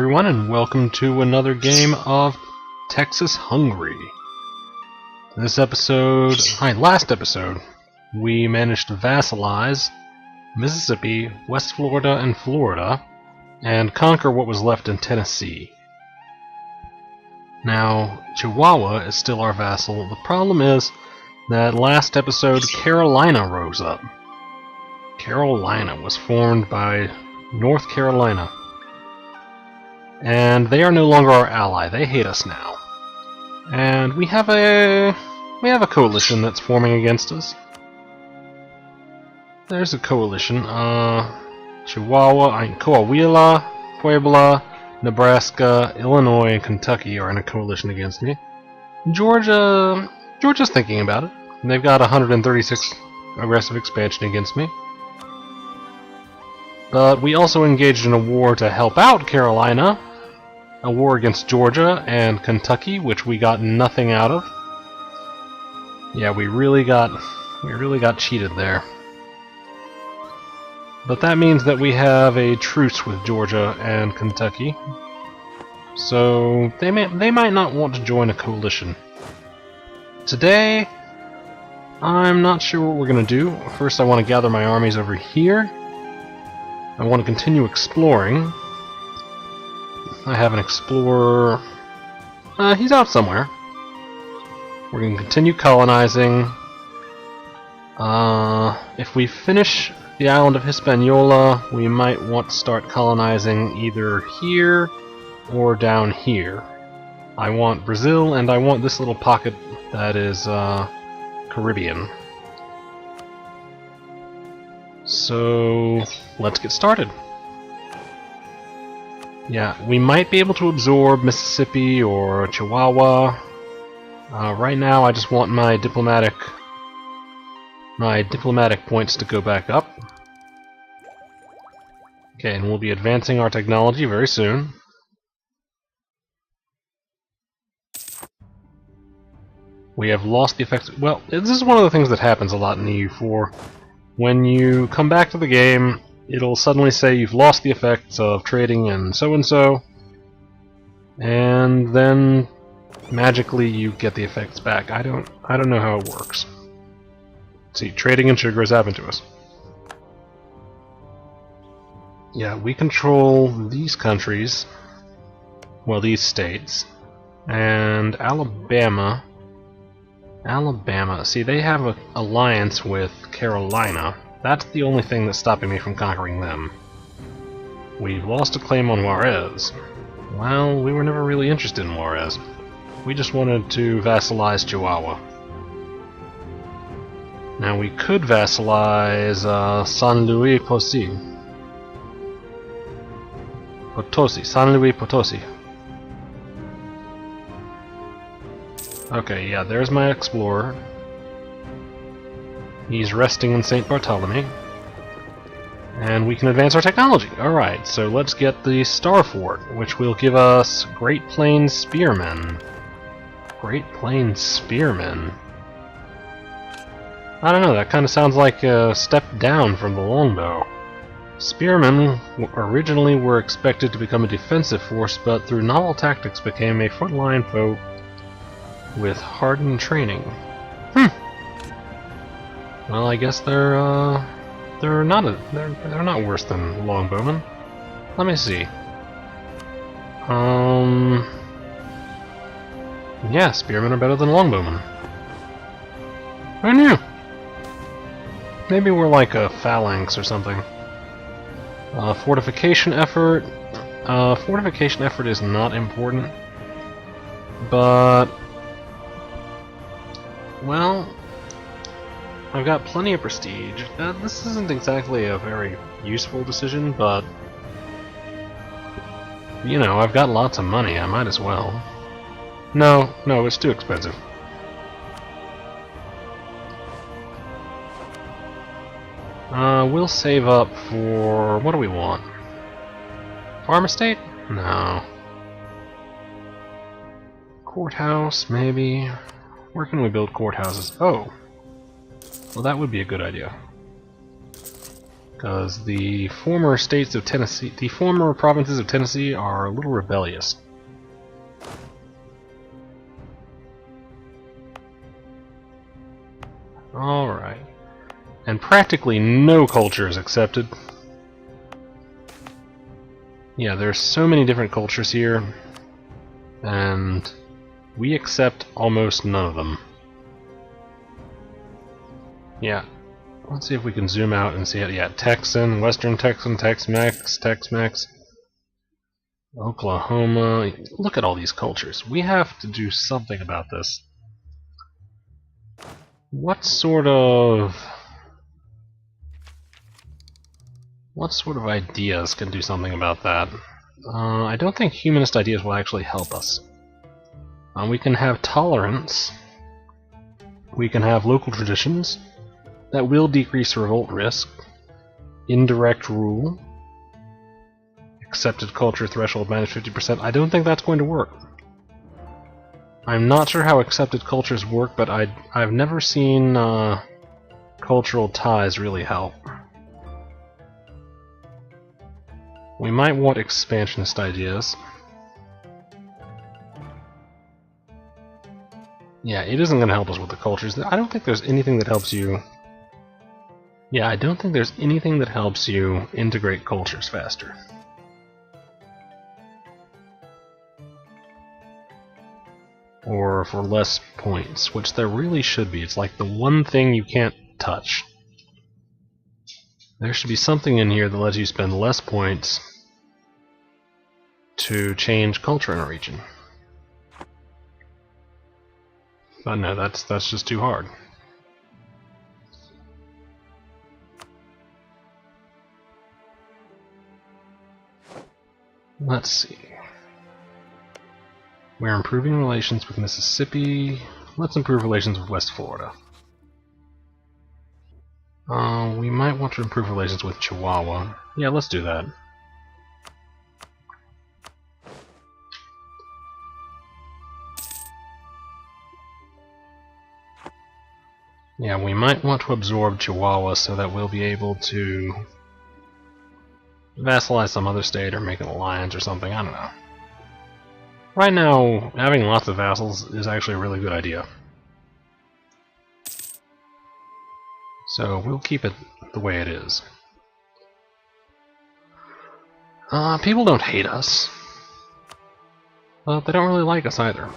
everyone, and welcome to another game of Texas Hungry. Last episode, we managed to vassalize Mississippi, West Florida, and Florida, and conquer what was left in Tennessee. Now, Chihuahua is still our vassal. The problem is that last episode, Carolina rose up. Carolina was formed by North Carolina. And they are no longer our ally. They hate us now. And we have a coalition that's forming against us. There's a coalition. Coahuila, Puebla, Nebraska, Illinois, and Kentucky are in a coalition against me. Georgia's thinking about it. And they've got 136 aggressive expansion against me. But we also engaged in a war to help out Carolina. A war against Georgia and Kentucky, which we got nothing out of. Yeah, we really got cheated there. But that means that we have a truce with Georgia and Kentucky. So they might not want to join a coalition. Today, I'm not sure what we're going to do. First, I want to gather my armies over here. I want to continue exploring. I have an explorer. He's out somewhere. We're going to continue colonizing. If we finish the island of Hispaniola, we might want to start colonizing either here or down here. I want Brazil, and I want this little pocket that is Caribbean. So let's get started. Yeah, we might be able to absorb Mississippi or Chihuahua. Right now, I just want my diplomatic points to go back up. Okay, and we'll be advancing our technology very soon. We have lost the effects. Well, this is one of the things that happens a lot in EU4. When you come back to the game, it'll suddenly say you've lost the effects of trading and so, and then magically you get the effects back. I don't know how it works. See, trading and sugar has happened to us. Yeah, we control these countries, well, these states, and Alabama. See, they have an alliance with Carolina. That's the only thing that's stopping me from conquering them. We've lost a claim on Juarez. Well, we were never really interested in Juarez. We just wanted to vassalize Chihuahua. Now we could vassalize San Luis Potosi. San Luis Potosi. Okay, yeah, there's my explorer. He's resting in St. Bartholomew. And we can advance our technology. Alright, so let's get the Star Fort, which will give us Great Plains Spearmen. Great Plains Spearmen. I don't know, that kind of sounds like a step down from the longbow. Spearmen originally were expected to become a defensive force, but through novel tactics became a frontline foe with hardened training. Well, I guess they're not worse than longbowmen. Let me see. Yeah, spearmen are better than longbowmen. Who knew? Maybe we're like a phalanx or something. Fortification effort. Fortification effort is not important, but well, I've got plenty of prestige. This isn't exactly a very useful decision, but you know, I've got lots of money, I might as well. No, it's too expensive. We'll save up for... what do we want? Farm estate? No. Courthouse, maybe? Where can we build courthouses? Oh! Well, that would be a good idea. Because the former states of Tennessee, the former provinces of Tennessee are a little rebellious. Alright. And practically no culture is accepted. Yeah, there's so many different cultures here, and we accept almost none of them. Yeah. Let's see if we can zoom out and see it. Yeah, Texan, Western Texan, Tex-Mex, Tex-Mex, Oklahoma. Look at all these cultures. We have to do something about this. What sort of ideas can do something about that? I don't think humanist ideas will actually help us. We can have tolerance. We can have local traditions that will decrease revolt risk. Indirect rule. Accepted culture threshold minus 50%. I don't think that's going to work. I'm not sure how accepted cultures work, but I've never seen cultural ties really help. We might want expansionist ideas. Yeah, it isn't going to help us with the cultures. I don't think there's anything that helps you... Yeah, I don't think there's anything that helps you integrate cultures faster. Or for less points, which there really should be. It's like the one thing you can't touch. There should be something in here that lets you spend less points to change culture in a region. But no, that's just too hard. Let's see. We're improving relations with Mississippi. Let's improve relations with West Florida. We might want to improve relations with Chihuahua. Yeah, let's do that. Yeah, we might want to absorb Chihuahua so that we'll be able to vassalize some other state or make an alliance or something, I don't know. Right now, having lots of vassals is actually a really good idea. So we'll keep it the way it is. People don't hate us, but they don't really like us either.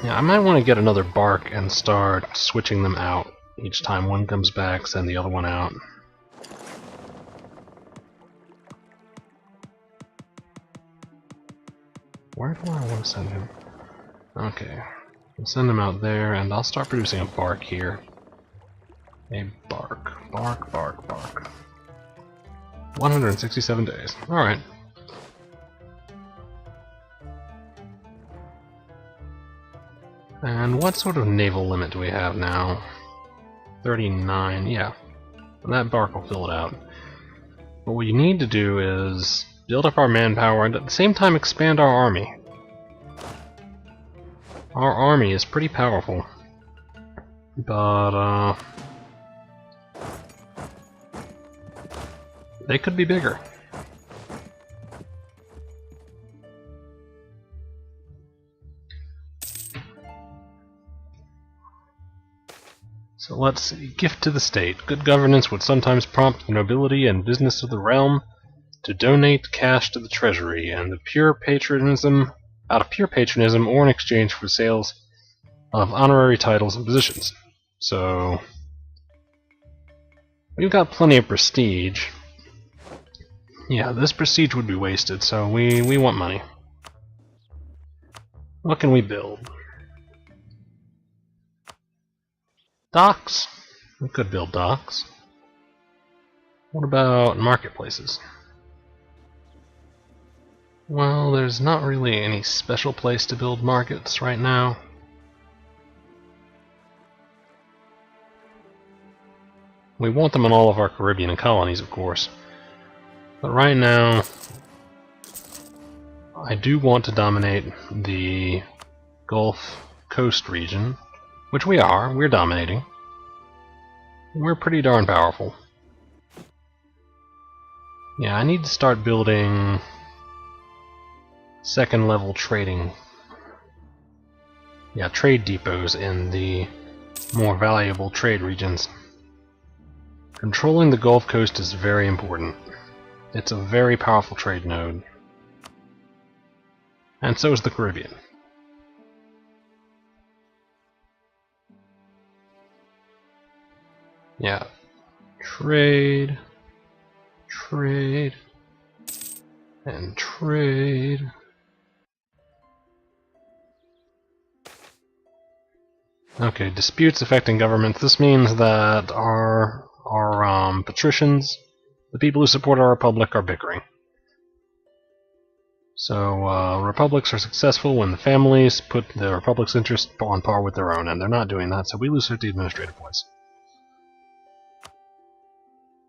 Yeah, I might want to get another bark and start switching them out. Each time one comes back, send the other one out. Where do I want to send him? Okay. I'll send him out there, and I'll start producing a bark here. A bark. Bark, bark, bark. 167 days. Alright. And what sort of naval limit do we have now? 39, yeah. And that bark will fill it out. What we need to do is build up our manpower and at the same time expand our army. Our army is pretty powerful. But, they could be bigger. So let's see. Gift to the state. Good governance would sometimes prompt the nobility and business of the realm to donate cash to the treasury, and out of pure patriotism or in exchange for sales of honorary titles and positions. So we've got plenty of prestige. Yeah, this prestige would be wasted, so we want money. What can we build? Docks? We could build docks. What about marketplaces? Well, there's not really any special place to build markets right now. We want them in all of our Caribbean colonies, of course. But right now, I do want to dominate the Gulf Coast region, which we are. We're dominating. We're pretty darn powerful. Yeah, I need to start building second level trading. Yeah, trade depots in the more valuable trade regions. Controlling the Gulf Coast is very important. It's a very powerful trade node. And so is the Caribbean. Yeah. Trade. Trade. And trade. Okay, disputes affecting governments. This means that our patricians, the people who support our republic, are bickering. So republics are successful when the families put the republic's interest on par with their own, and they're not doing that, so we lose 50 administrative points.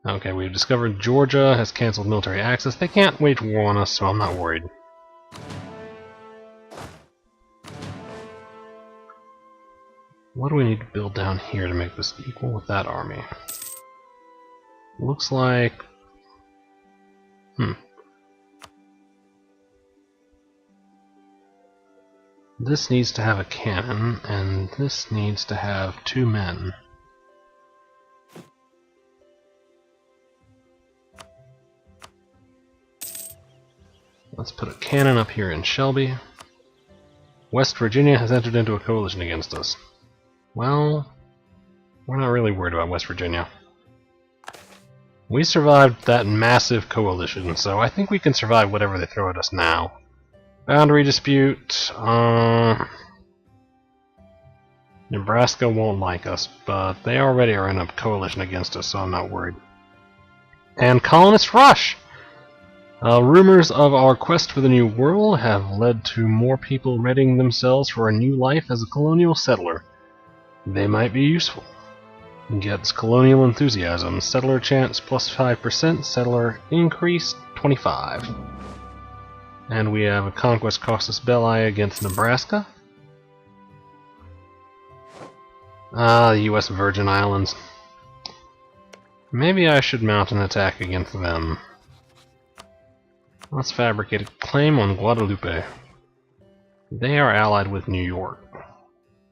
Okay, we've discovered Georgia has cancelled military access. They can't wage war on us, so I'm not worried. What do we need to build down here to make this equal with that army? Looks like... This needs to have a cannon, and this needs to have 2 men. Let's put a cannon up here in Shelby. West Virginia has entered into a coalition against us. Well, we're not really worried about West Virginia. We survived that massive coalition, so I think we can survive whatever they throw at us now. Boundary dispute. Nebraska won't like us, but they already are in a coalition against us, so I'm not worried. And colonist rush! Rumors of our quest for the New World have led to more people readying themselves for a new life as a colonial settler. They might be useful. Gets colonial enthusiasm. Settler chance plus 5%. Settler increase 25. And we have a conquest casus belli against Nebraska. The U.S. Virgin Islands. Maybe I should mount an attack against them. Let's fabricate a claim on Guadalupe. They are allied with New York.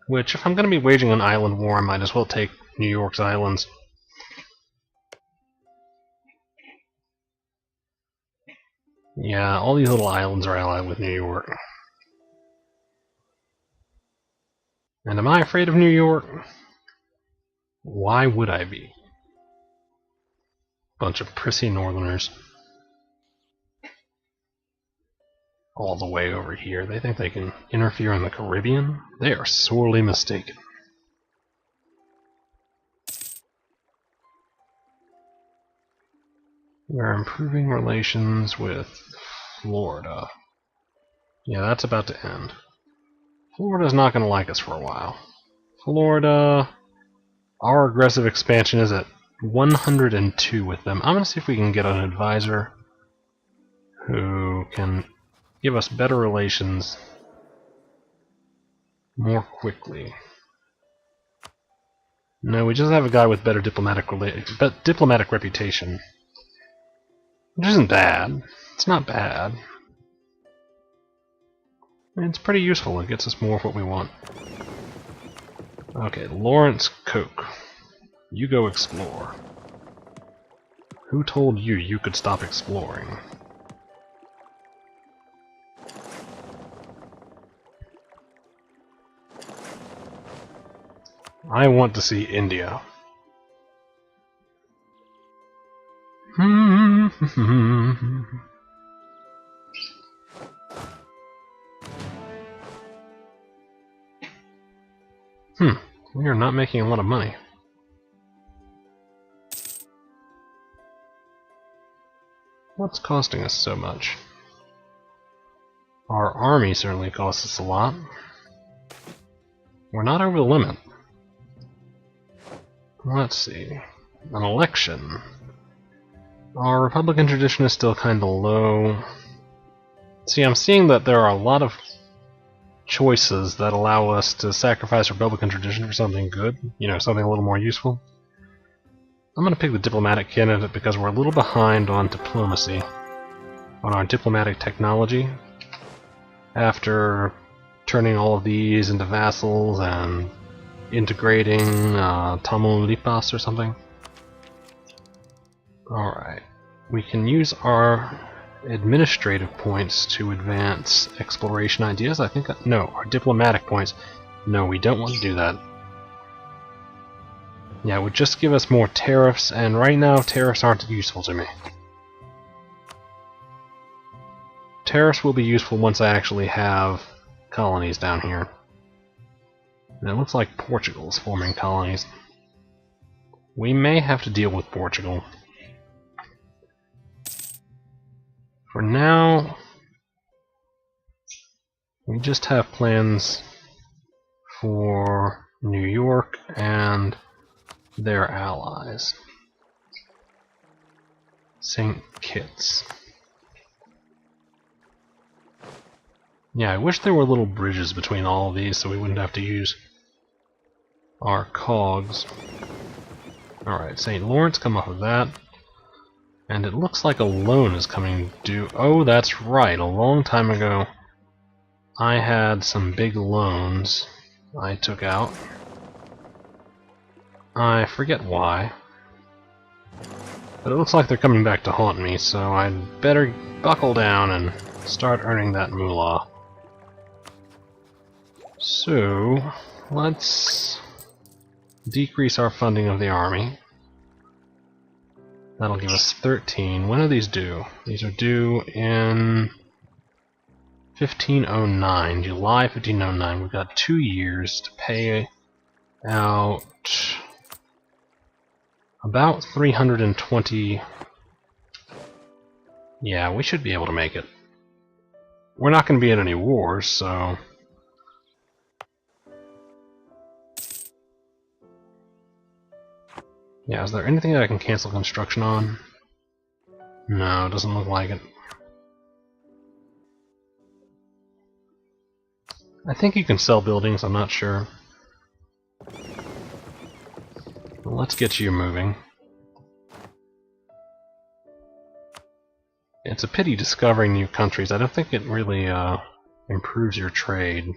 Which, if I'm going to be waging an island war, I might as well take New York's islands. Yeah, all these little islands are allied with New York. And am I afraid of New York? Why would I be? Bunch of prissy northerners. All the way over here. They think they can interfere in the Caribbean? They are sorely mistaken. We're improving relations with Florida. Yeah, that's about to end. Florida's not going to like us for a while. Florida... Our aggressive expansion is at 102 with them. I'm going to see if we can get an advisor who can give us better relations more quickly. No, we just have a guy with better diplomatic reputation. Which isn't bad. It's not bad. It's pretty useful. It gets us more of what we want. Okay, Lawrence Koch. You go explore. Who told you you could stop exploring? I want to see India. We are not making a lot of money. What's costing us so much? Our army certainly costs us a lot. We're not over the limit. Let's see. An election. Our Republican tradition is still kinda low. See, I'm seeing that there are a lot of choices that allow us to sacrifice Republican tradition for something good. You know, something a little more useful. I'm going to pick the diplomatic candidate because we're a little behind on diplomacy, on our diplomatic technology. After turning all of these into vassals and integrating Tamaulipas or something. Alright, we can use our administrative points to advance exploration ideas. I think, no, our diplomatic points. No, we don't want to do that. Yeah, it would just give us more tariffs, and right now tariffs aren't useful to me. Tariffs will be useful once I actually have colonies down here. And it looks like Portugal is forming colonies. We may have to deal with Portugal. For now, we just have plans for New York and their allies. St. Kitts. Yeah, I wish there were little bridges between all of these so we wouldn't have to use our cogs. Alright, St. Lawrence, come off of that. And it looks like a loan is coming due. Oh, that's right. A long time ago, I had some big loans I took out. I forget why. But it looks like they're coming back to haunt me, so I'd better buckle down and start earning that moolah. So, let's decrease our funding of the army. That'll give us 13. When are these due? These are due in 1509, July 1509. We've got 2 years to pay out about 320. Yeah, we should be able to make it. We're not going to be in any wars, so... Yeah, is there anything that I can cancel construction on? No, it doesn't look like it. I think you can sell buildings, I'm not sure. Well, let's get you moving. It's a pity discovering new countries. I don't think it really improves your trade.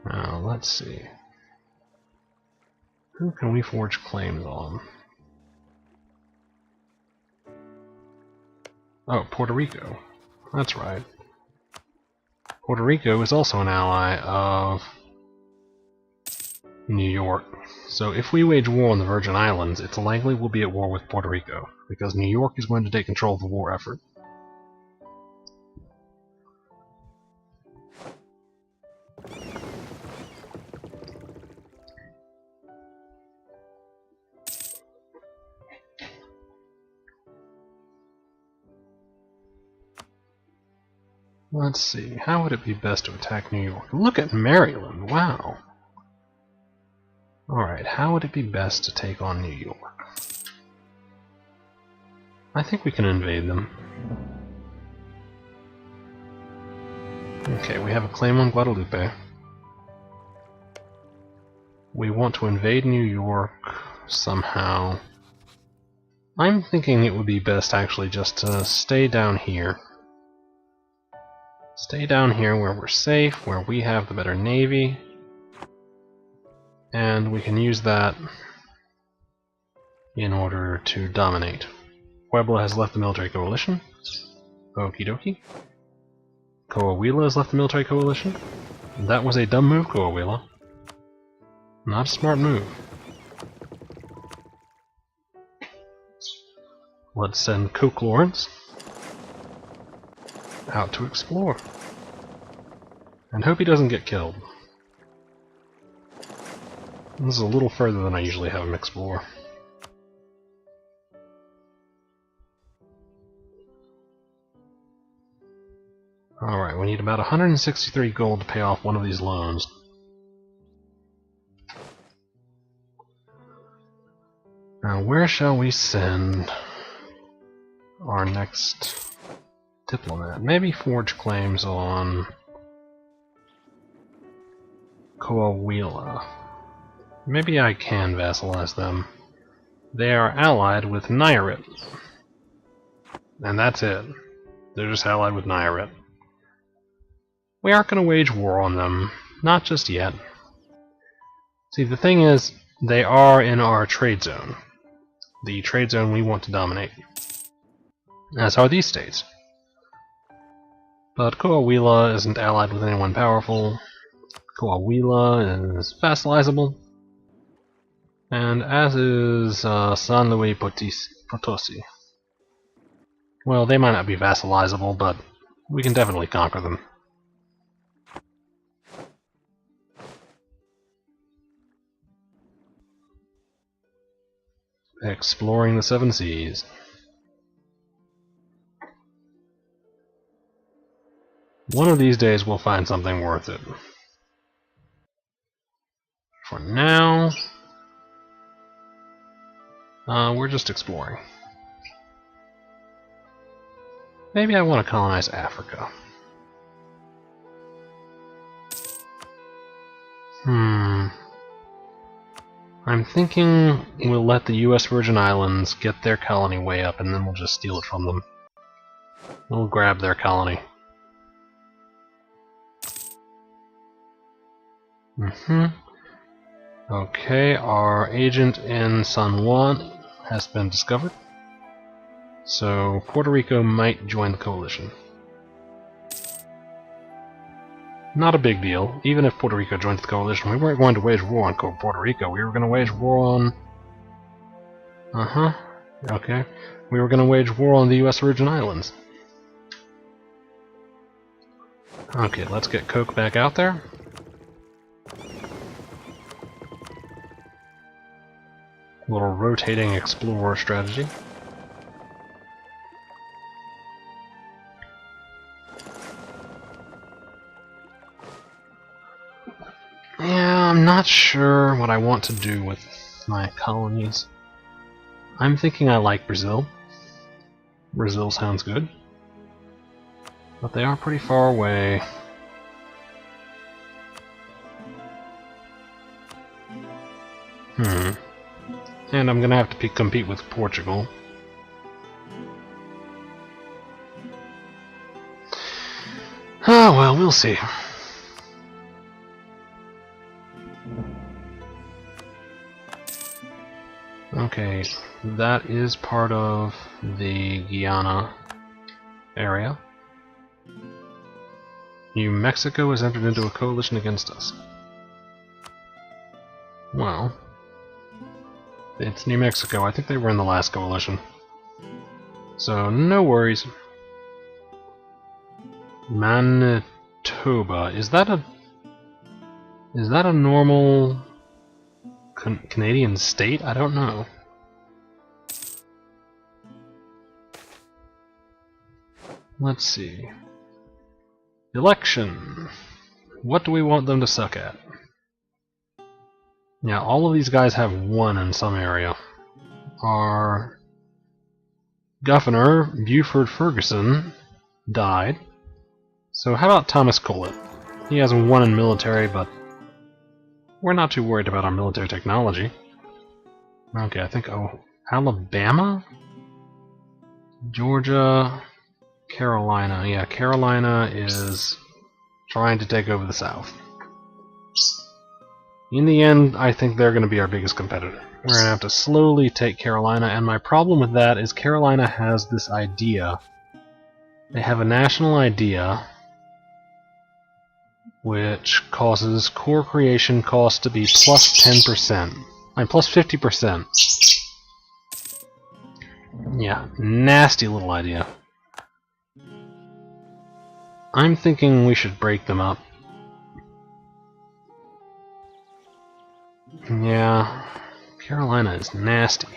Now, let's see. Who can we forge claims on? Oh, Puerto Rico. That's right. Puerto Rico is also an ally of New York. So if we wage war on the Virgin Islands, it's likely we'll be at war with Puerto Rico, because New York is going to take control of the war effort. Let's see, how would it be best to attack New York? Look at Maryland, wow! Alright, how would it be best to take on New York? I think we can invade them. Okay, we have a claim on Guadalupe. We want to invade New York somehow. I'm thinking it would be best actually just to stay down here. Stay down here where we're safe, where we have the better navy, and we can use that in order to dominate. Puebla has left the military coalition. Okie dokie. Coahuila has left the military coalition. That was a dumb move, Coahuila. Not a smart move. Let's send Coke Lawrence out to explore. And hope he doesn't get killed. This is a little further than I usually have him explore. Alright, we need about 163 gold to pay off one of these loans. Now, where shall we send our next diplomat? Maybe forge claims on Coahuila. Maybe I can vassalize them. They are allied with Nayarit. And that's it. They're just allied with Nayarit. We aren't going to wage war on them. Not just yet. See, the thing is, they are in our trade zone. The trade zone we want to dominate. As are these states. But Coahuila isn't allied with anyone powerful. Coahuila is vassalizable. And as is San Luis Potosi. Well, they might not be vassalizable, but we can definitely conquer them. Exploring the Seven Seas. One of these days we'll find something worth it. For now, we're just exploring. Maybe I want to colonize Africa. I'm thinking we'll let the US Virgin Islands get their colony way up and then we'll just steal it from them. We'll grab their colony. Okay, our agent in San Juan has been discovered. So Puerto Rico might join the coalition. Not a big deal. Even if Puerto Rico joins the coalition, we weren't going to wage war on Puerto Rico. We were going to wage war on... Okay. We were going to wage war on the US Virgin Islands. Okay, let's get Coke back out there. Little rotating explorer strategy. Yeah, I'm not sure what I want to do with my colonies. I'm thinking I like Brazil. Brazil sounds good. But they are pretty far away. And I'm gonna have to compete with Portugal. Oh well, we'll see. Okay, that is part of the Guyana area. New Mexico has entered into a coalition against us. Well, it's New Mexico. I think they were in the last coalition. So, no worries. Manitoba. Is that a normal Canadian state? I don't know. Let's see. Election. What do we want them to suck at? Yeah, all of these guys have one in some area. Our governor, Buford Ferguson, died. So how about Thomas Collett? He has one in military, but we're not too worried about our military technology. Okay, I think, Alabama? Georgia, Carolina. Yeah, Carolina is trying to take over the South. In the end, I think they're going to be our biggest competitor. We're going to have to slowly take Carolina, and my problem with that is Carolina has this idea. They have a national idea which causes core creation cost to be plus 10%. Plus 50%. Yeah, nasty little idea. I'm thinking we should break them up. Yeah, Carolina is nasty.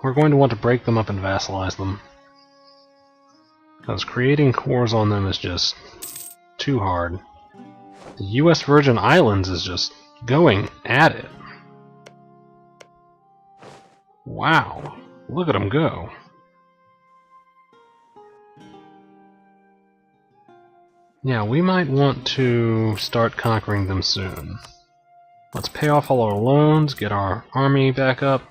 We're going to want to break them up and vassalize them. Because creating cores on them is just too hard. The US Virgin Islands is just going at it. Wow, look at them go. Yeah, we might want to start conquering them soon. Let's pay off all our loans, get our army back up.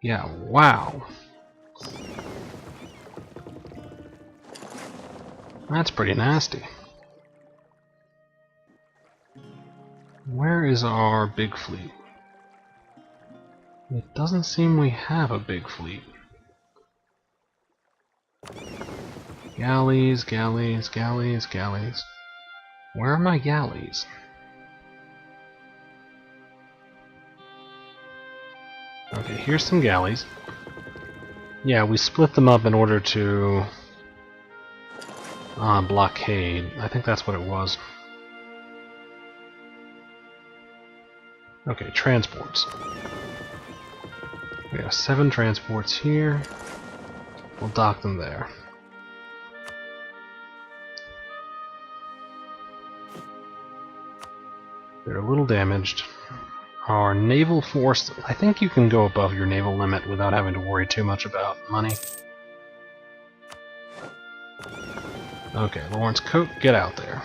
Yeah, wow. That's pretty nasty. Where is our big fleet? It doesn't seem we have a big fleet. Galleys, galleys, galleys, galleys. Where are my galleys? Okay, here's some galleys. Yeah, we split them up in order to blockade. I think that's what it was. Okay, transports. We have 7 transports here. We'll dock them there. They're a little damaged. Our naval force, I think you can go above your naval limit without having to worry too much about money. Okay, Lawrence Coke, get out there.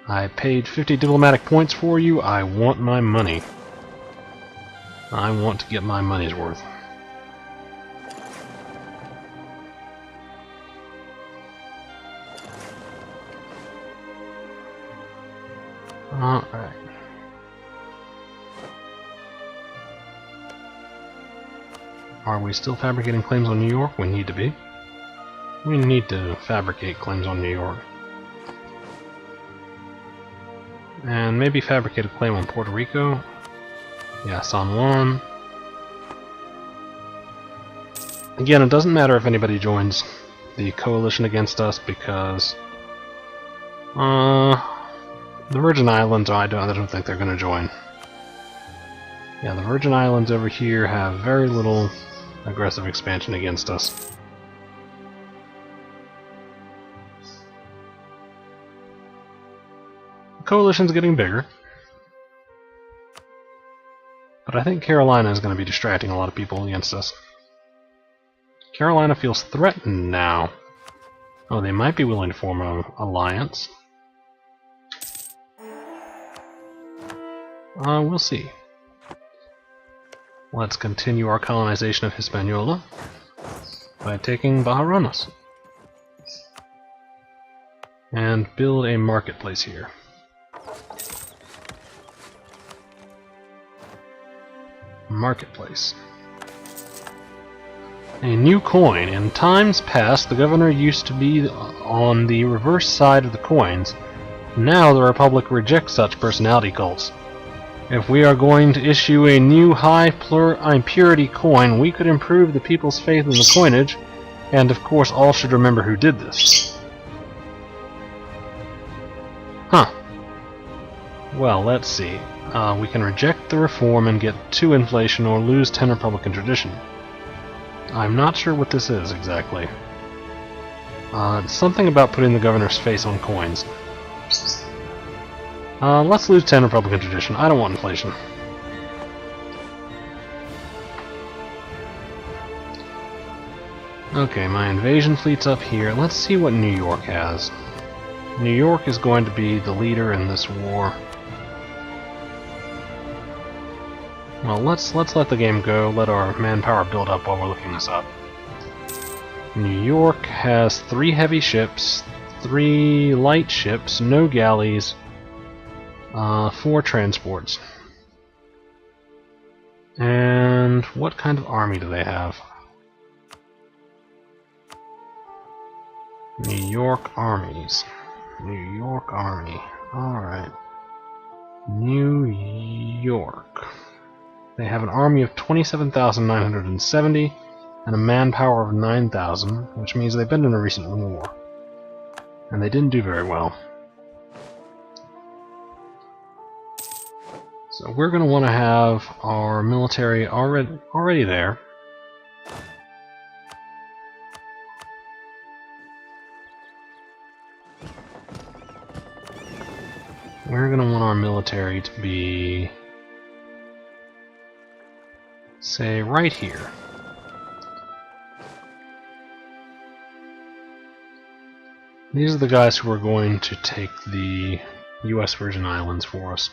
I paid 50 diplomatic points for you. I want my money. I want to get my money's worth. Alright. Are we still fabricating claims on New York? We need to be. We need to fabricate claims on New York. And maybe fabricate a claim on Puerto Rico. Yeah, San Juan. Again, it doesn't matter if anybody joins the coalition against us because the Virgin Islands, I don't think they're going to join. Yeah, the Virgin Islands over here have very little aggressive expansion against us. The coalition's getting bigger. But I think Carolina is going to be distracting a lot of people against us. Carolina feels threatened now. Oh, they might be willing to form an alliance. We'll see. Let's continue our colonization of Hispaniola by taking Baharonas. And build a marketplace here. Marketplace. A new coin. In times past, the governor used to be on the reverse side of the coins. Now the Republic rejects such personality cults. If we are going to issue a new high impurity coin, we could improve the people's faith in the coinage, and of course all should remember who did this. Huh. Well, let's see. We can reject the reform and get 2 inflation or lose 10 Republican tradition. I'm not sure what this is exactly. It's something about putting the governor's face on coins. Let's lose 10 Republican tradition. I don't want inflation. Okay, my invasion fleet's up here. Let's see what New York has. New York is going to be the leader in this war. Well, let's let the game go. Let our manpower build up while we're looking this up. New York has 3 heavy ships, 3 light ships, no galleys, 4 transports. And what kind of army do they have? New York armies. New York army. Alright. New York. They have an army of 27,970 and a manpower of 9,000, which means they've been in a recent war. And they didn't do very well. So we're going to want to have our military already there. We're going to want our military to be say right here. These are the guys who are going to take the US Virgin Islands for us.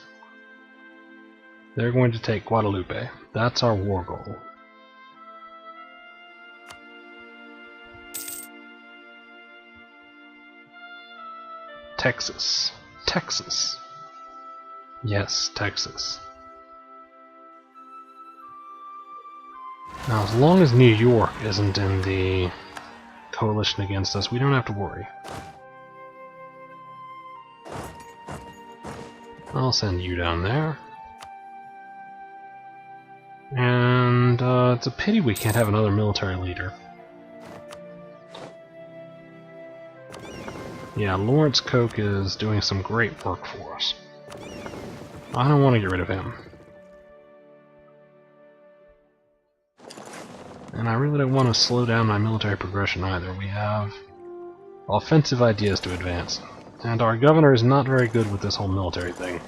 They're going to take Guadalupe. That's our war goal. Texas. Texas. Yes, Texas. Now, as long as New York isn't in the coalition against us, we don't have to worry. I'll send you down there. And it's a pity we can't have another military leader. Yeah, Lawrence Koch is doing some great work for us. I don't want to get rid of him. And I really don't want to slow down my military progression either. We have offensive ideas to advance. And our governor is not very good with this whole military thing.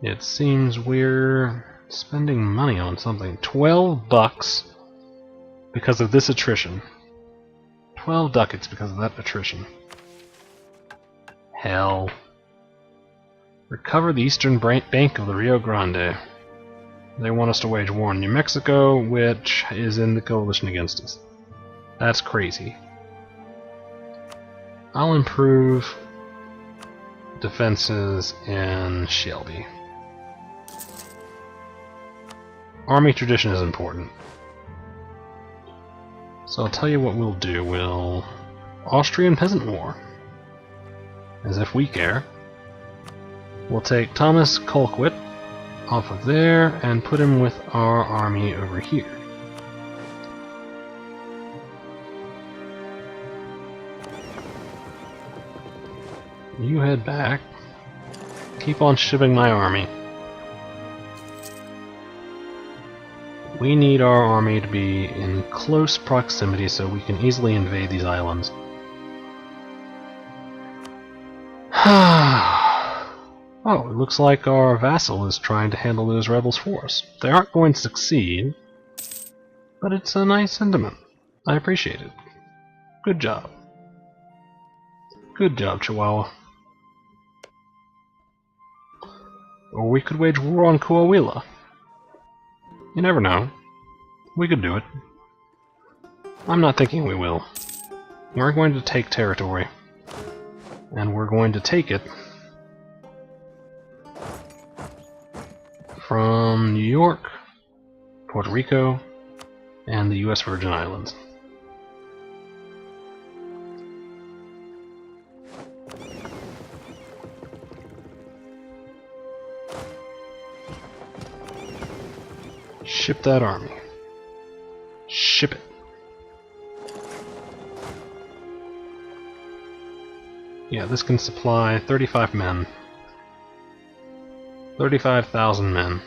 It seems we're spending money on something. $12 because of this attrition. 12 ducats because of that attrition. Hell. Recover the eastern bank of the Rio Grande. They want us to wage war on New Mexico, which is in the coalition against us. That's crazy. I'll improve defenses in Shelby. Army tradition is important. So I'll tell you what we'll do. We'll Austrian Peasant War. As if we care. We'll take Thomas Colquitt off of there and put him with our army over here. You head back. Keep on shipping my army. We need our army to be in close proximity so we can easily invade these islands. Oh, it looks like our vassal is trying to handle those rebels for us. They aren't going to succeed, but it's a nice sentiment. I appreciate it. Good job. Good job, Chihuahua. Or we could wage war on Coahuila. You never know. We could do it. I'm not thinking we will. We're going to take territory. And we're going to take it from New York, Puerto Rico, and the US Virgin Islands. Ship that army. Ship it. Yeah, this can supply 35 men. 35,000 men.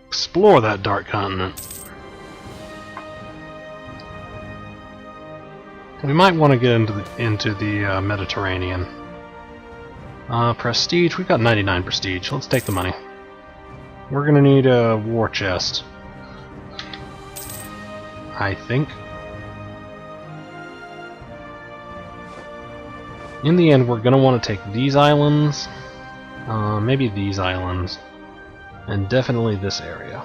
Explore that dark continent. We might want to get into the Mediterranean. Prestige. We've got 99 prestige. Let's take the money. We're gonna need a war chest, I think. In the end, we're gonna want to take these islands, maybe these islands, and definitely this area.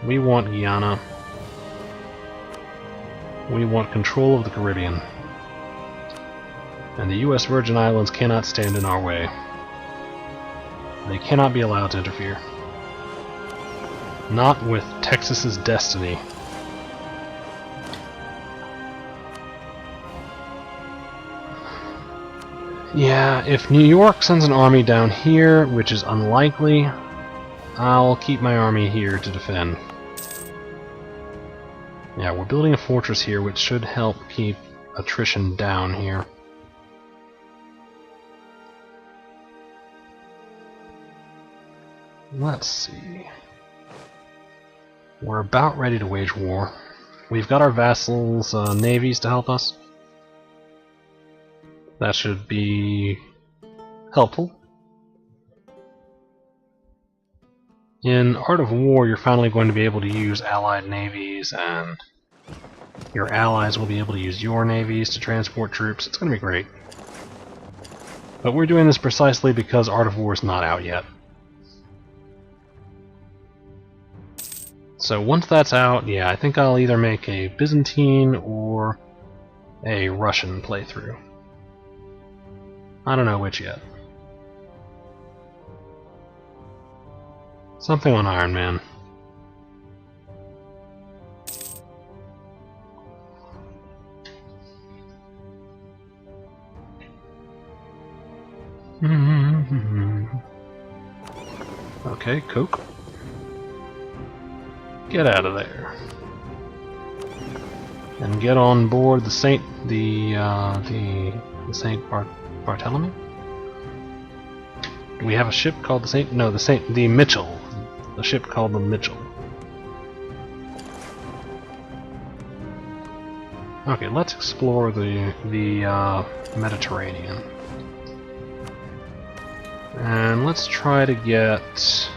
We want Guyana. We want control of the Caribbean. And the US Virgin Islands cannot stand in our way. They cannot be allowed to interfere. Not with Texas's destiny. Yeah, if New York sends an army down here, which is unlikely, I'll keep my army here to defend. Yeah, we're building a fortress here, which should help keep attrition down here. Let's see. We're about ready to wage war. We've got our vassals' navies to help us. That should be helpful. In Art of War, you're finally going to be able to use allied navies, and your allies will be able to use your navies to transport troops. It's going to be great. But we're doing this precisely because Art of War is not out yet. So once that's out, yeah, I think I'll either make a Byzantine or a Russian playthrough. I don't know which yet. Something on Iron Man. Okay, Coke. Get out of there. And get on board the Saint Bartholomew? Do we have a ship called the Saint? No, the Mitchell. A ship called the Mitchell. Okay, let's explore the Mediterranean. And let's try to get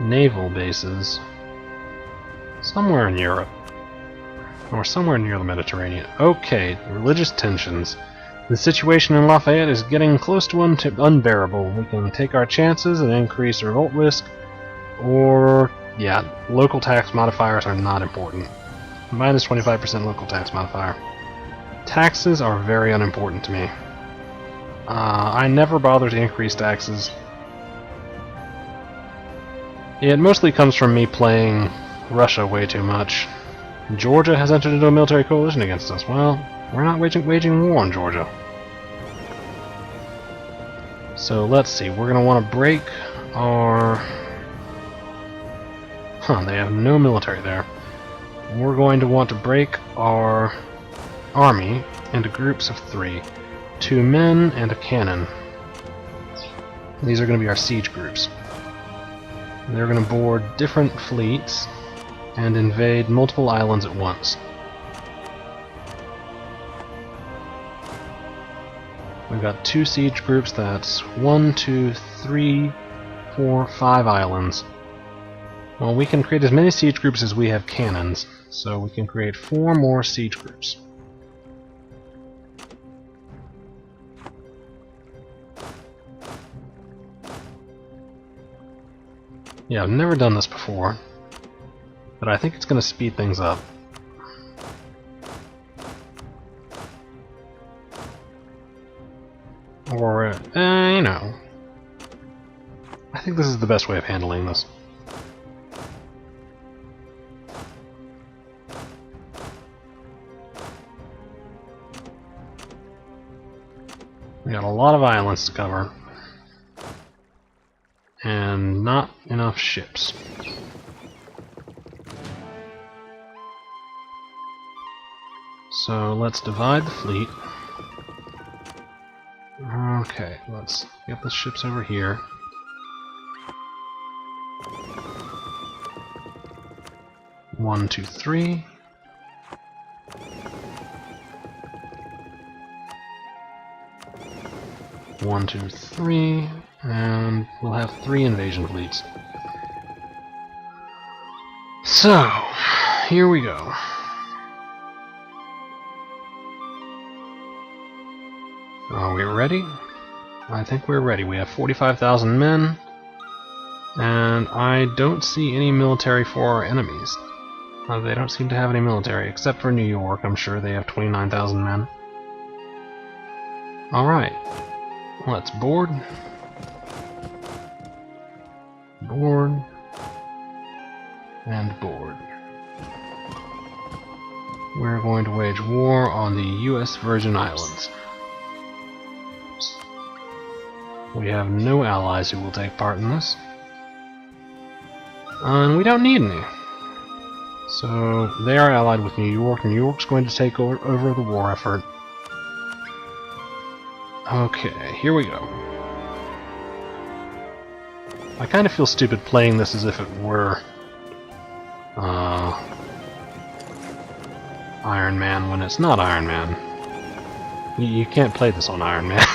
naval bases somewhere in Europe. Or somewhere near the Mediterranean. Okay, religious tensions. The situation in Lafayette is getting close to unbearable. We can take our chances and increase revolt risk, or, yeah, local tax modifiers are not important. Minus 25% local tax modifier. Taxes are very unimportant to me. I never bother to increase taxes. It mostly comes from me playing Russia way too much. Georgia has entered into a military coalition against us. Well, we're not waging war on Georgia. So let's see, we're going to want to break our... they have no military there. We're going to want to break our army into groups of 3. 2 men and a cannon. These are going to be our siege groups. They're going to board different fleets and invade multiple islands at once. We've got 2 siege groups, that's 1, 2, 3, 4, 5 islands. Well, we can create as many siege groups as we have cannons, so we can create 4 more siege groups. Yeah, I've never done this before, but I think it's going to speed things up. Or, you know, I think this is the best way of handling this. We got a lot of islands to cover, and not enough ships. So let's divide the fleet. Okay, let's get the ships over here. One, two, three. One, two, three, and we'll have 3 invasion fleets. So, here we go. Are we ready? I think we're ready. We have 45,000 men, and I don't see any military for our enemies. They don't seem to have any military, except for New York. I'm sure they have 29,000 men. Alright, let's board. Board. And board. We're going to wage war on the U.S. Virgin Islands. We have no allies who will take part in this. And we don't need any. So they are allied with New York. New York's going to take over the war effort. Okay, here we go. I kind of feel stupid playing this as if it were Iron Man when it's not Iron Man. You can't play this on Iron Man.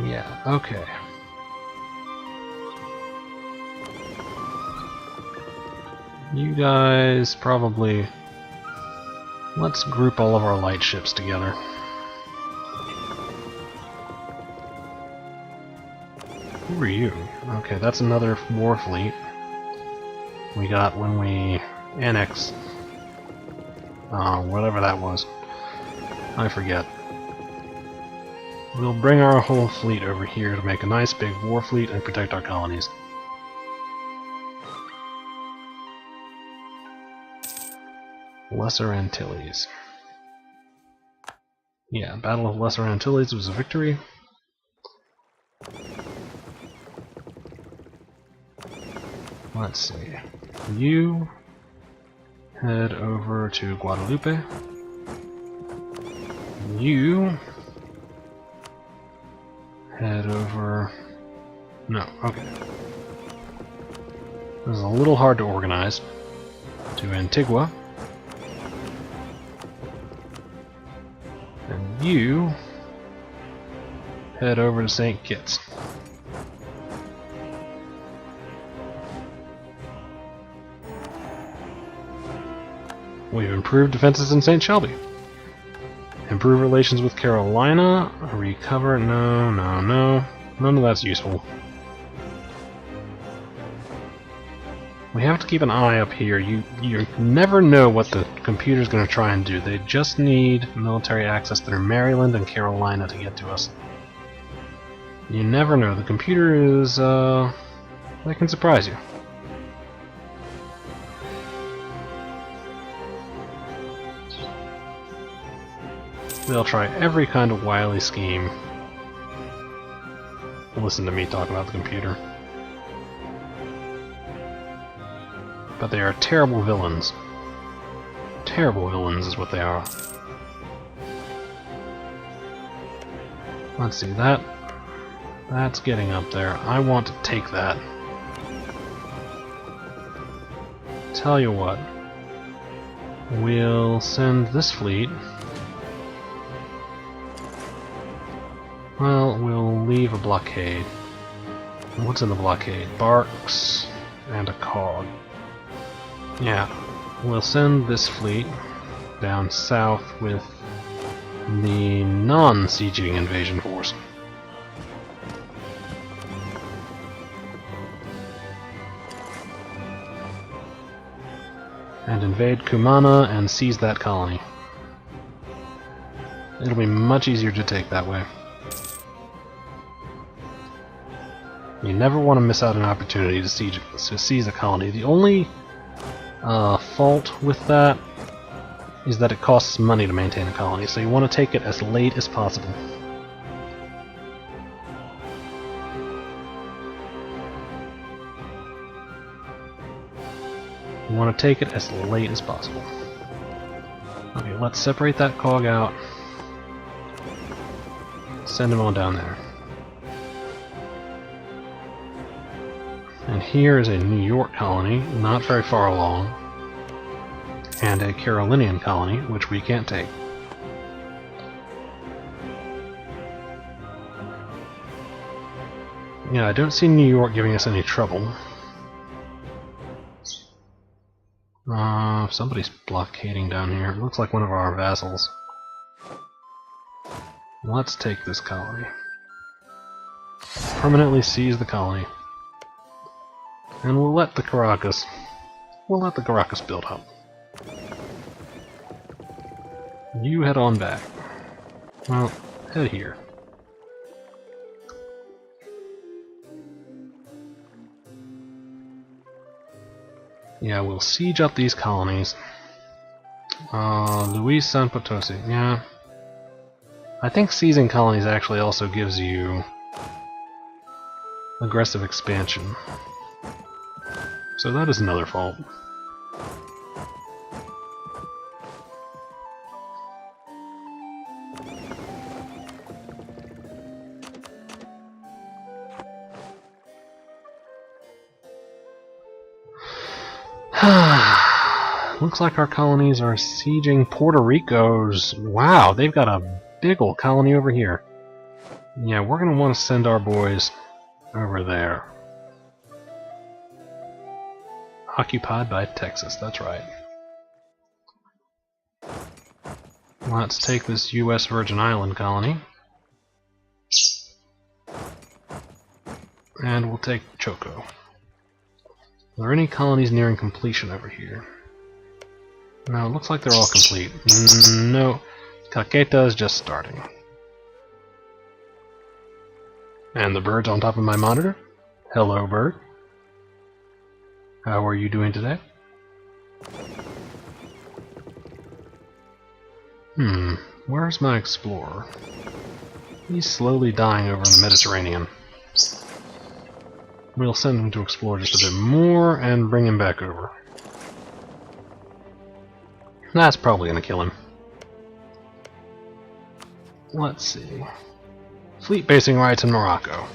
Yeah, okay. You guys probably... Let's group all of our light ships together. Who are you? Okay, that's another war fleet we got when we annexed... whatever that was. I forget. We'll bring our whole fleet over here to make a nice big war fleet and protect our colonies. Lesser Antilles. Yeah, Battle of Lesser Antilles was a victory. Let's see. You head over to Guadalupe. You head over... No, okay. This is a little hard to organize. To Antigua. And you head over to St. Kitts. We've improved defenses in St. Shelby. Improve relations with Carolina. Recover. No. None of that's useful. We have to keep an eye up here. You never know what the computer's going to try and do. They just need military access through Maryland and Carolina to get to us. You never know. The computer is, they can surprise you. They'll try every kind of wily scheme. Listen to me talk about the computer. But they are terrible villains. Terrible villains is what they are. Let's see, that's getting up there. I want to take that. Tell you what. We'll send this fleet. Well, we'll leave a blockade. What's in the blockade? Barks and a cog. Yeah, we'll send this fleet down south with the non-sieging invasion force. And invade Cumana and seize that colony. It'll be much easier to take that way. You never want to miss out an opportunity to seize a colony. The only fault with that is that it costs money to maintain a colony, so you want to take it as late as possible. You want to take it as late as possible. Okay, let's separate that cog out. Send him on down there. And here is a New York colony, not very far along, and a Carolinian colony, which we can't take. Yeah, I don't see New York giving us any trouble. Somebody's blockading down here. It looks like one of our vassals. Let's take this colony. Permanently seize the colony. And we'll let the Caracas build up. You head on back. Well, head here. Yeah, we'll siege up these colonies. Luis San Potosi, yeah. I think seizing colonies actually also gives you aggressive expansion. So that is another fault. looks like our colonies are sieging Puerto Rico's. Wow, they've got a big old colony over here. Yeah, we're going to want to send our boys over there. Occupied by Texas, that's right. Let's take this U.S. Virgin Island colony. And we'll take Choco. Are there any colonies nearing completion over here? No, it looks like they're all complete. No, Caqueta is just starting. And the bird's on top of my monitor. Hello, bird. How are you doing today? Where's my explorer? He's slowly dying over in the Mediterranean. We'll send him to explore just a bit more and bring him back over. That's probably going to kill him. Let's see. Fleet basing rights in Morocco.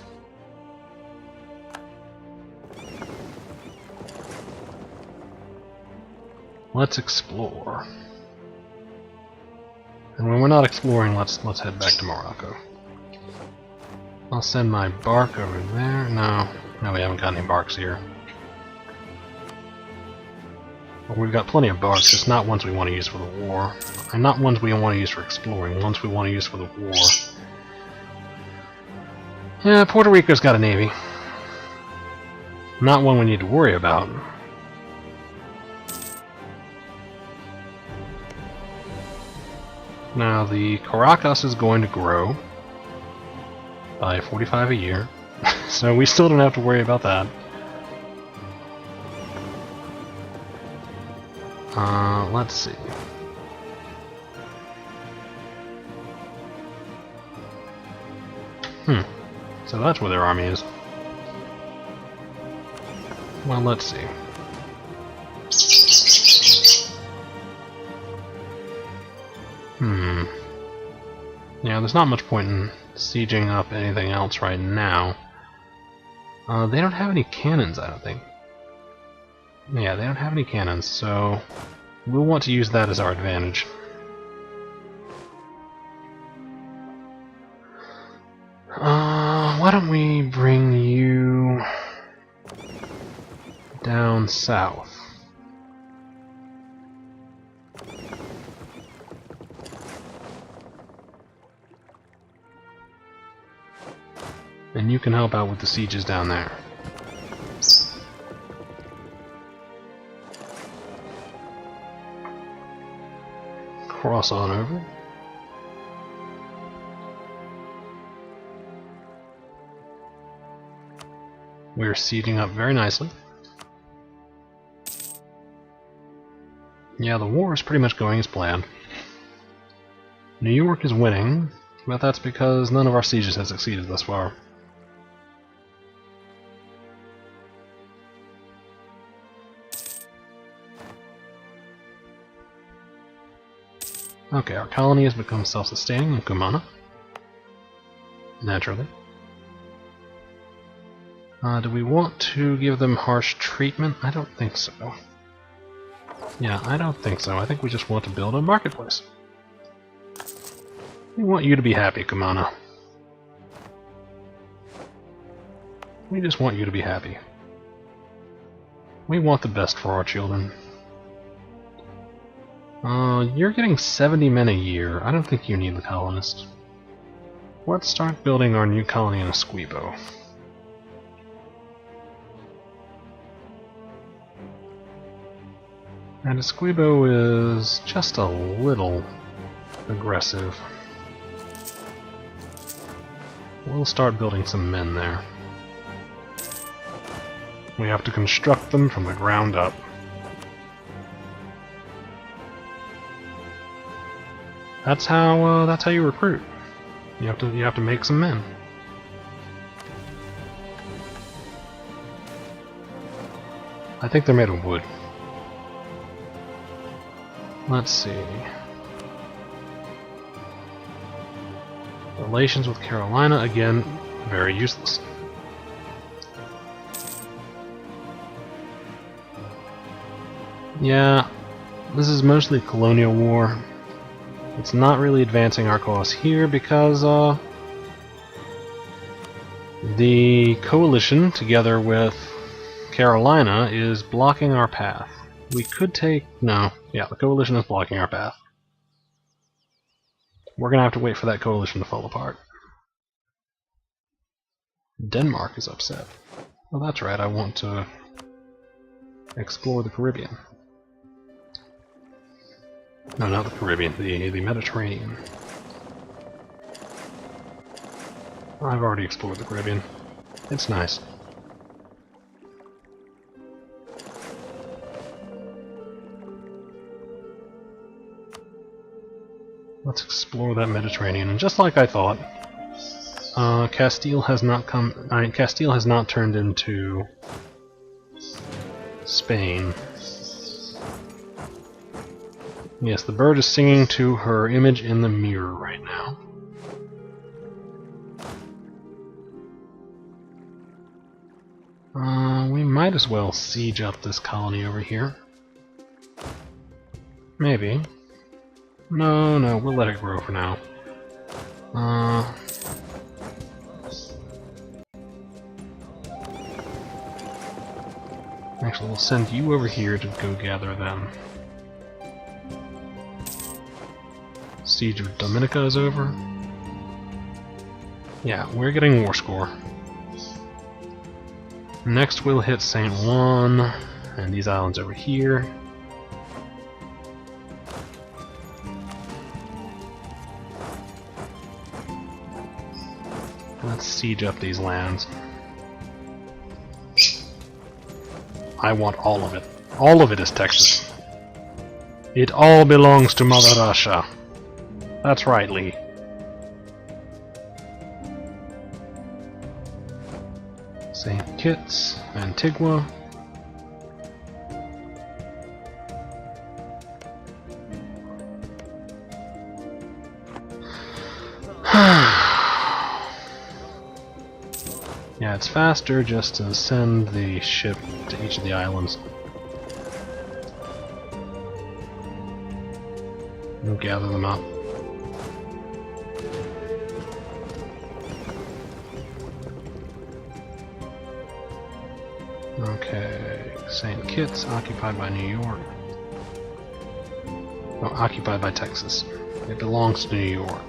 Let's explore. And when we're not exploring, let's head back to Morocco. I'll send my bark over there. No, we haven't got any barks here. Well, we've got plenty of barks, just not ones we want to use for the war. And not ones we want to use for exploring, ones we want to use for the war. Yeah, Puerto Rico's got a navy. Not one we need to worry about. Now, the Caracas is going to grow by 45 a year, so we still don't have to worry about that. Let's see. So that's where their army is. Well, let's see. Yeah, there's not much point in sieging up anything else right now. They don't have any cannons, I don't think. Yeah, they don't have any cannons, so we'll want to use that as our advantage. Why don't we bring you down south? And you can help out with the sieges down there. Cross on over. We're sieging up very nicely. Yeah, the war is pretty much going as planned. New York is winning, but that's because none of our sieges have succeeded thus far. Okay, our colony has become self-sustaining in Cumana. Naturally. Do we want to give them harsh treatment? I don't think so. Yeah, I don't think so. I think we just want to build a marketplace. We want you to be happy, Cumana. We just want you to be happy. We want the best for our children. You're getting 70 men a year. I don't think you need the colonists. Let's start building our new colony in Esquibo. And Esquibo is just a little aggressive. We'll start building some men there. We have to construct them from the ground up. That's how you recruit. You have to make some men. I think they're made of wood. Let's see. Relations with Carolina, again, very useless. Yeah, This is mostly colonial war. It's not really advancing our cause here because the coalition, together with Carolina, is blocking our path. We could take... no. Yeah, the coalition is blocking our path. We're gonna have to wait for that coalition to fall apart. Denmark is upset. Well, that's right, I want to explore the Caribbean. No, not the Caribbean, the Mediterranean. I've already explored the Caribbean. It's nice. Let's explore that Mediterranean, and just like I thought, Castile has not turned into Spain. Yes, the bird is singing to her image in the mirror right now. We might as well siege up this colony over here. Maybe. No, we'll let it grow for now. Actually, we'll send you over here to go gather them. Siege of Dominica is over. Yeah, we're getting war score. Next we'll hit St. Juan, and these islands over here. Let's siege up these lands. I want all of it. All of it is Texas. It all belongs to Mother Russia. That's right, Lee. St. Kitts, Antigua. Yeah, it's faster just to send the ship to each of the islands. We'll gather them up. Okay, St. Kitts, occupied by New York. No, occupied by Texas. It belongs to New York.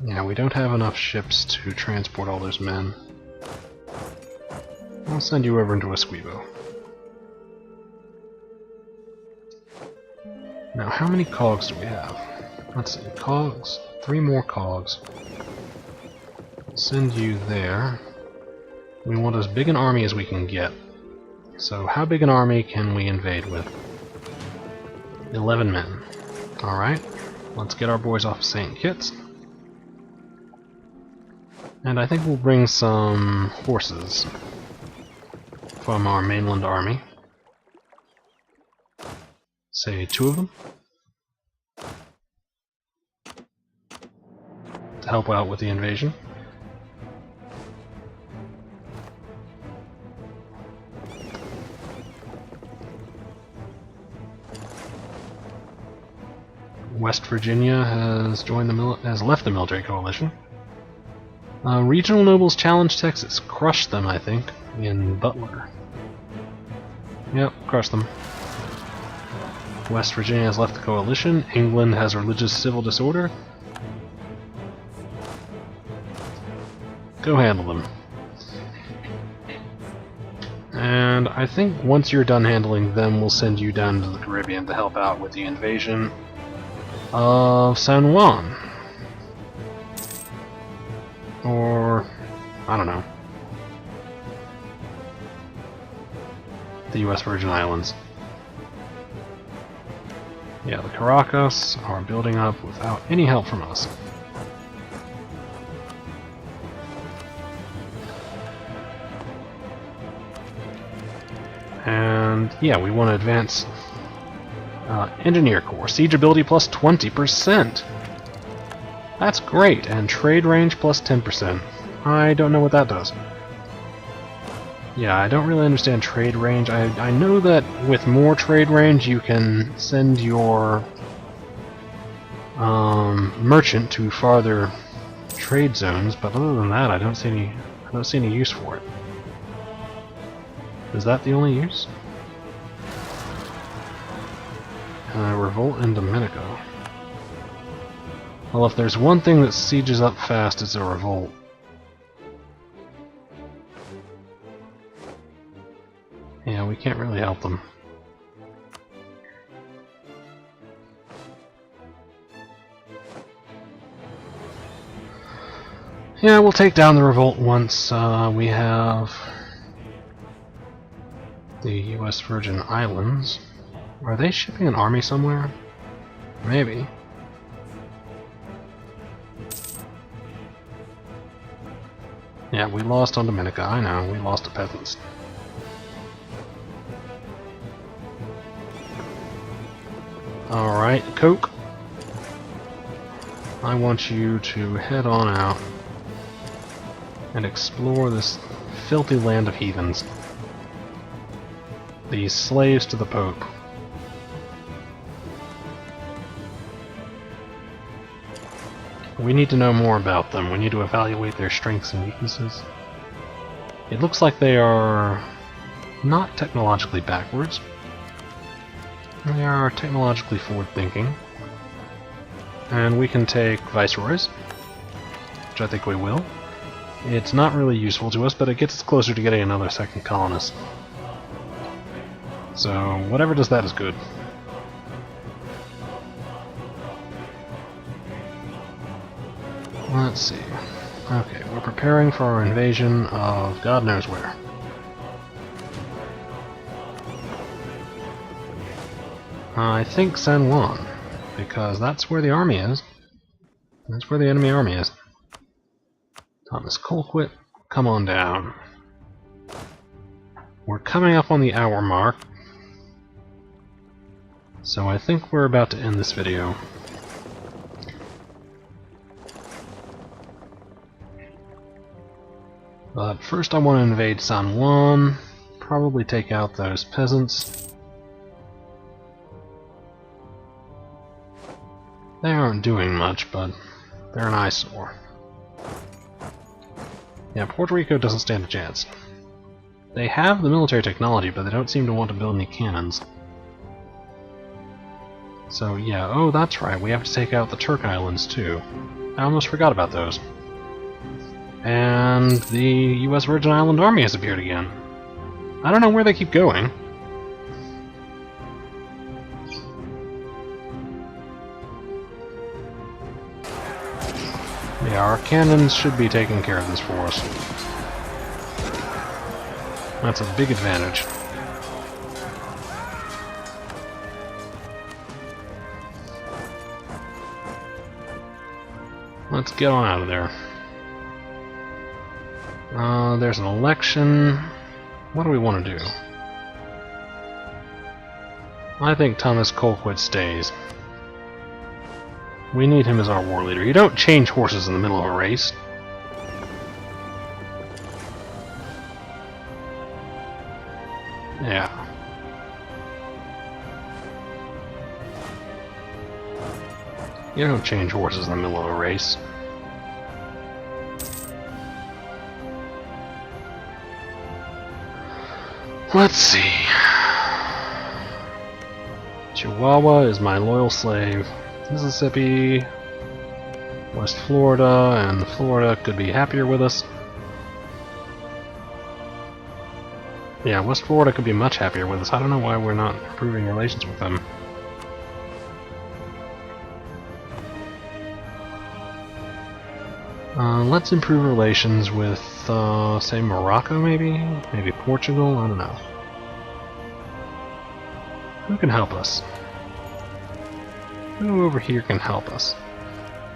Yeah, we don't have enough ships to transport all those men. I'll send you over into Esquibo. Now, how many cogs do we have? Let's see, cogs. 3 more cogs. Send you there. We want as big an army as we can get. So, how big an army can we invade with? 11 men. Alright, let's get our boys off St. Kitts. And I think we'll bring some horses from our mainland army. Say 2 of them. To help out with the invasion. West Virginia has left the military coalition. Regional nobles challenge Texas. Crush them, I think, in Butler. Yep, crush them. West Virginia has left the coalition. England has religious civil disorder. Go handle them. And I think once you're done handling them, we'll send you down to the Caribbean to help out with the invasion of San Juan. Or, I don't know. The US Virgin Islands. Yeah, the Caracas are building up without any help from us. And yeah, we want to advance Engineer Corps. Siege ability plus 20%. That's great, and trade range plus 10%. I don't know what that does. Yeah, I don't really understand trade range. I know that with more trade range you can send your merchant to farther trade zones, but other than that I don't see any use for it. Is that the only use? Revolt in Domenico. Well, if there's one thing that sieges up fast, it's a revolt. Yeah, we can't really help them. Yeah, we'll take down the revolt once we have the U.S. Virgin Islands. Are they shipping an army somewhere? Maybe. Yeah, we lost on Dominica, I know, we lost to peasants. Alright, Coke. I want you to head on out and explore this filthy land of heathens. These slaves to the Pope. We need to know more about them. We need to evaluate their strengths and weaknesses. It looks like they are not technologically backwards. They are technologically forward-thinking. And we can take viceroys, which I think we will. It's not really useful to us, but it gets us closer to getting another second colonist. So whatever does that is good. Let's see. Okay, we're preparing for our invasion of God knows where. I think San Juan, because that's where the army is. That's where the enemy army is. Thomas Colquitt, come on down. We're coming up on the hour mark, so I think we're about to end this video. But first I want to invade San Juan, probably take out those peasants. They aren't doing much, but they're an eyesore. Yeah, Puerto Rico doesn't stand a chance. They have the military technology, but they don't seem to want to build any cannons. So yeah, oh that's right, we have to take out the Turk Islands too. I almost forgot about those. And the U.S. Virgin Island Army has appeared again. I don't know where they keep going. Yeah, our cannons should be taking care of this for us. That's a big advantage. Let's get on out of there. There's an election. What do we want to do? I think Thomas Colquitt stays. We need him as our war leader. You don't change horses in the middle of a race. Yeah. You don't change horses in the middle of a race. Let's see. Chihuahua is my loyal slave. Mississippi, West Florida, and Florida could be happier with us. Yeah, West Florida could be much happier with us. I don't know why we're not improving relations with them. Let's improve relations with, say, Morocco, maybe? Maybe Portugal? I don't know. Who can help us? Who over here can help us?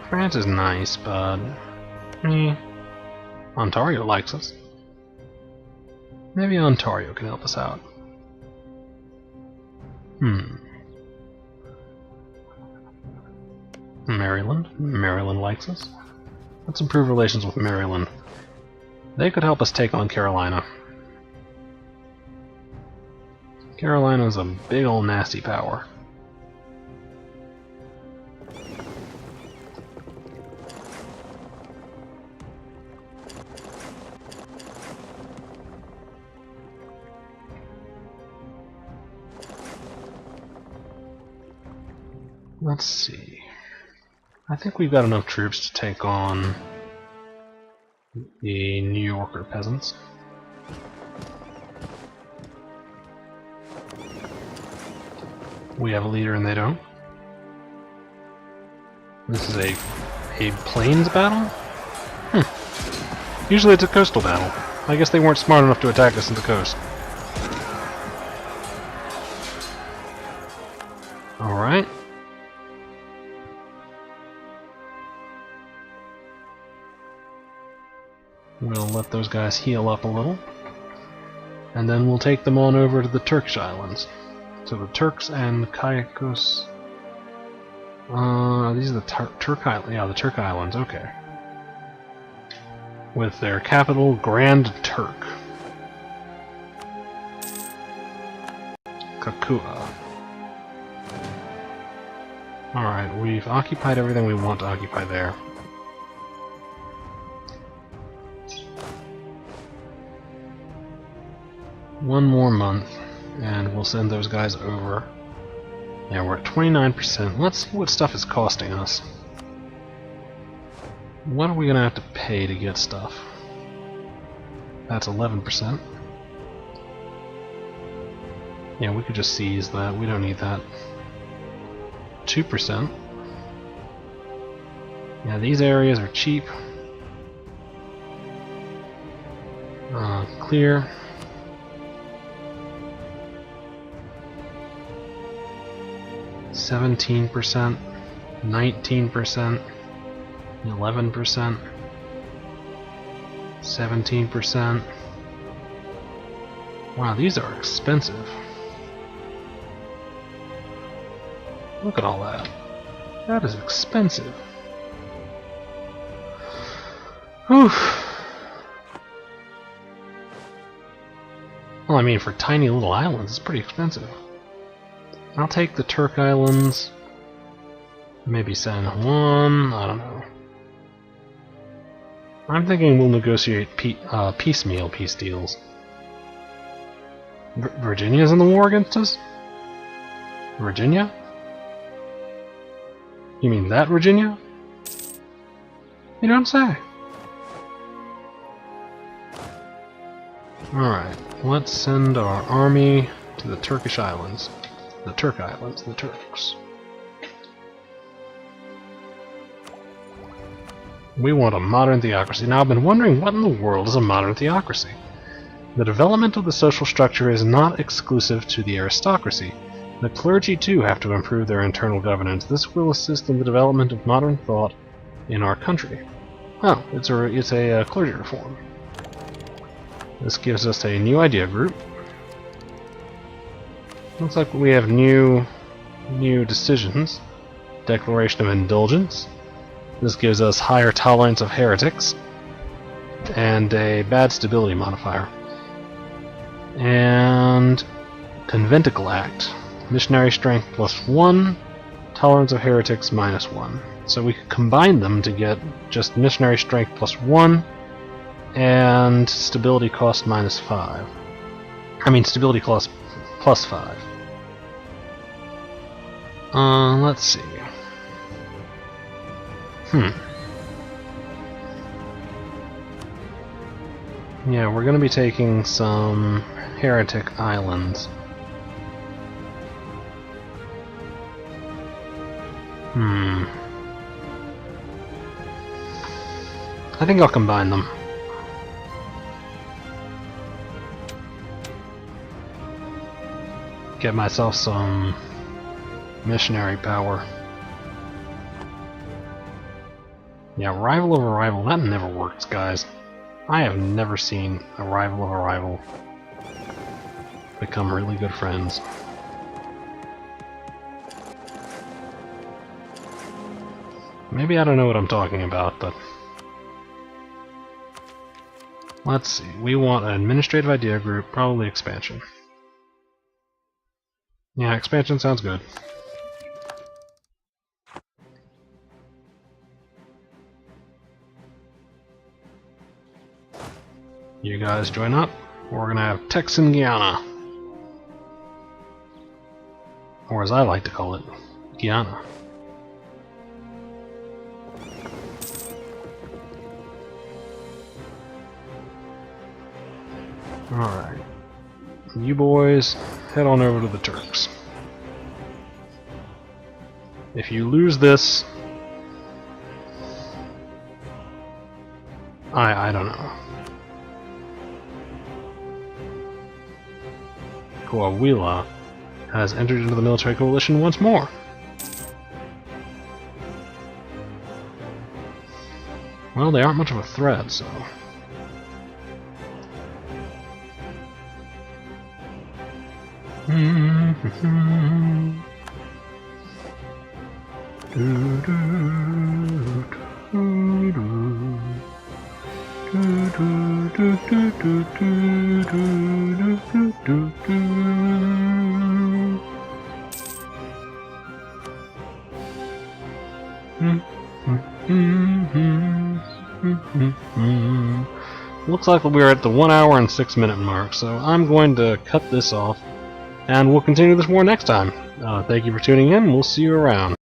France is nice, but... Ontario likes us. Maybe Ontario can help us out. Maryland. Maryland likes us. Let's improve relations with Maryland. They could help us take on Carolina. Carolina's a big ol' nasty power. Let's see. I think we've got enough troops to take on the New Yorker peasants. We have a leader and they don't. This is a plains battle? Usually it's a coastal battle. I guess they weren't smart enough to attack us in the coast. Alright. We'll let those guys heal up a little. And then we'll take them on over to the Turkish islands. So the Turks and Caicos. These are the Turk Islands. Yeah, the Turk Islands. Okay. With their capital, Grand Turk. Kakua. Alright, we've occupied everything we want to occupy there. One more month, and we'll send those guys over. Yeah, we're at 29%. Let's see what stuff is costing us. What are we gonna have to pay to get stuff? That's 11%. Yeah, we could just seize that. We don't need that. 2%. Yeah, these areas are cheap. Clear. 17%, 19%, 11%, 17%. Wow, these are expensive. Look at all that. That is expensive. Whew. Well, I mean, for tiny little islands, it's pretty expensive. I'll take the Turk Islands. Maybe San Juan. I don't know. I'm thinking we'll negotiate piecemeal peace deals. Virginia's in the war against us? Virginia? You mean that Virginia? You don't say. Alright, let's send our army to the Turkish Islands. The Turk Islands, the Turks. We want a modern theocracy. Now, I've been wondering what in the world is a modern theocracy? The development of the social structure is not exclusive to the aristocracy. The clergy, too, have to improve their internal governance. This will assist in the development of modern thought in our country. Oh, it's a clergy reform. This gives us a new idea group. Looks like we have new decisions. Declaration of Indulgence. This gives us higher tolerance of heretics. And a bad stability modifier. And Conventicle Act. Missionary strength +1, tolerance of heretics -1. So we could combine them to get just missionary strength +1 and stability cost -5. I mean stability cost +5. Let's see. Yeah, we're going to be taking some heretic islands. I think I'll combine them. Get myself some missionary power. Yeah, rival of a rival, that never works, guys. I have never seen a rival of a rival become really good friends. Maybe I don't know what I'm talking about, but... Let's see, we want an administrative idea group, probably expansion. Yeah, expansion sounds good. You guys join up. We're gonna have Texan Guyana. Or as I like to call it, Guyana. Alright. You boys, head on over to the Turks. If you lose this... I don't know. Coahuila has entered into the military coalition once more. Well, they aren't much of a threat, so... Looks like we're at the 1 hour and 6 minute mark, so I'm going to cut this off, and we'll continue this war next time. Thank you for tuning in, we'll see you around.